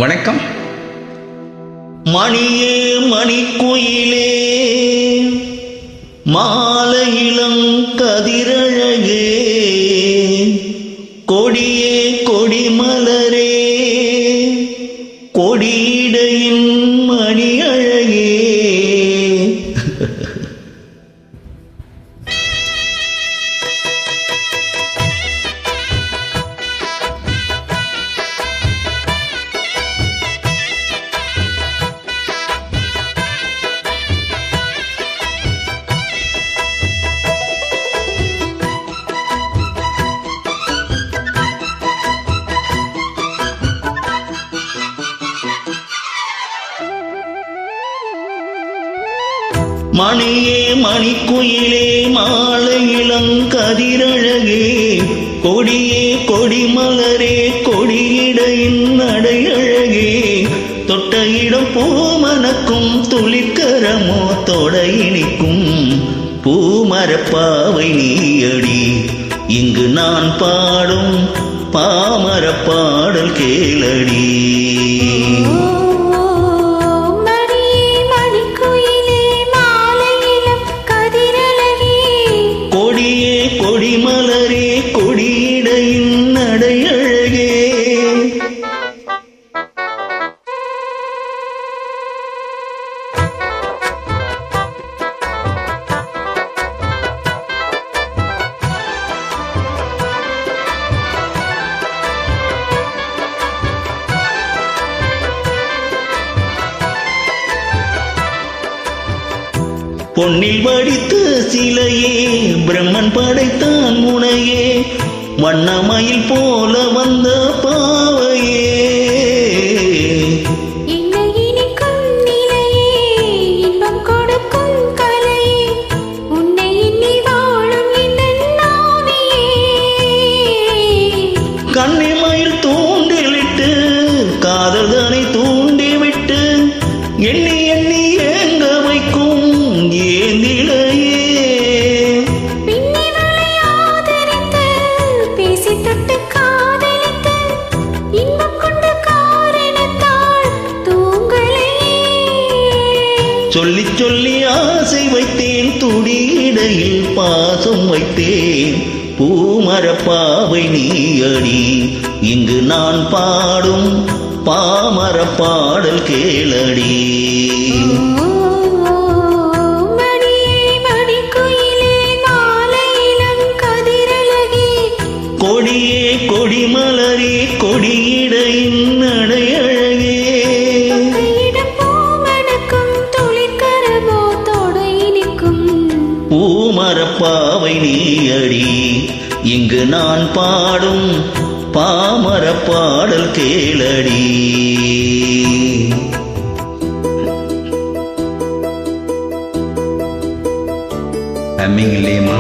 வணக்கம். மணியே மணிக்குயிலே மாலையிளம் கதிரழகே கொடியே கொடிமலரே கொடியிடையின் மணி அழகே. மணியே மணிக்குயிலே மாலையிளம் கதிரழகே கொடியே கொடிமலரே கொடியிடையின் நடையழகே தொட்ட இடம் பூமணக்கும் துளிக்கரமோ தொடையினிக்கும் பூமரப்பாவை நீயடி இங்கு நான் பாடும் பாமரப்பாடல் கேளடி. கொடிமலரே கொடியிடையின் நடையழகே. பொன்னில் வடித்த சிலையே பிரம்மன் படைத்தான் உனையே வண்ணமயில் போல வந்த பாவையே. கன்னிமயில் தூண்டிலிட்டு காதல்தனை தூண்டிவிட்டு எண்ணி எண்ணி ஏங்க வைக்கும் சொல்லி சொல்லி ஆசை வைத்தேன் துடியிடையில் பாசம் வைத்தேன் பூமரப்பாவை நீயடி இங்கு நான் பாடும் பாமரப்பாடல் கேளடி. கொடியே கொடிமலரே கொடியிடையின் நடையழகே பூமரப்பாவை நீயடி இங்கு நான் பாடும் பாமரப்பாடல் கேளடி. ஹம்மிங் இல்லையம்மா?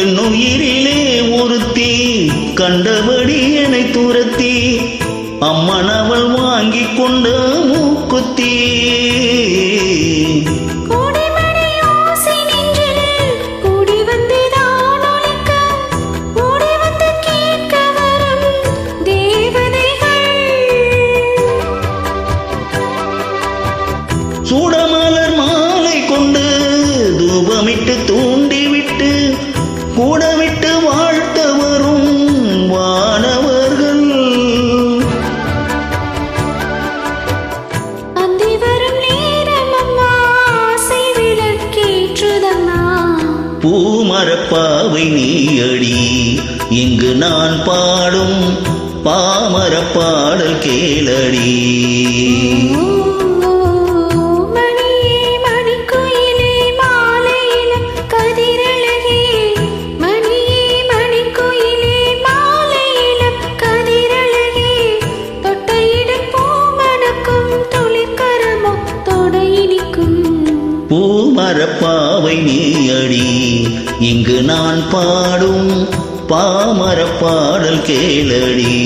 என்னுயிரிலே ஒருத்தி கண்டபடி என்னை துரத்தி அம்மன் அவள் வாங்கி கொண்ட மூக்குத்தி. சூடமலர் மாலை கொண்டு தூபமிட்டு தூண்டிவிட்டு கூடவிட்டு வாழ்த்த வரும் வானவர்கள். பூமரப்பாவை நீயடி இங்கு நான் பாடும் பாமரப்பாடல் கேளடி. மணியே மணிக்குயிலே மாலையிளம் கதிரழகே மரப்பாவை நீயடி இங்கு நான் பாடும் பாமர பாடல் கேளடி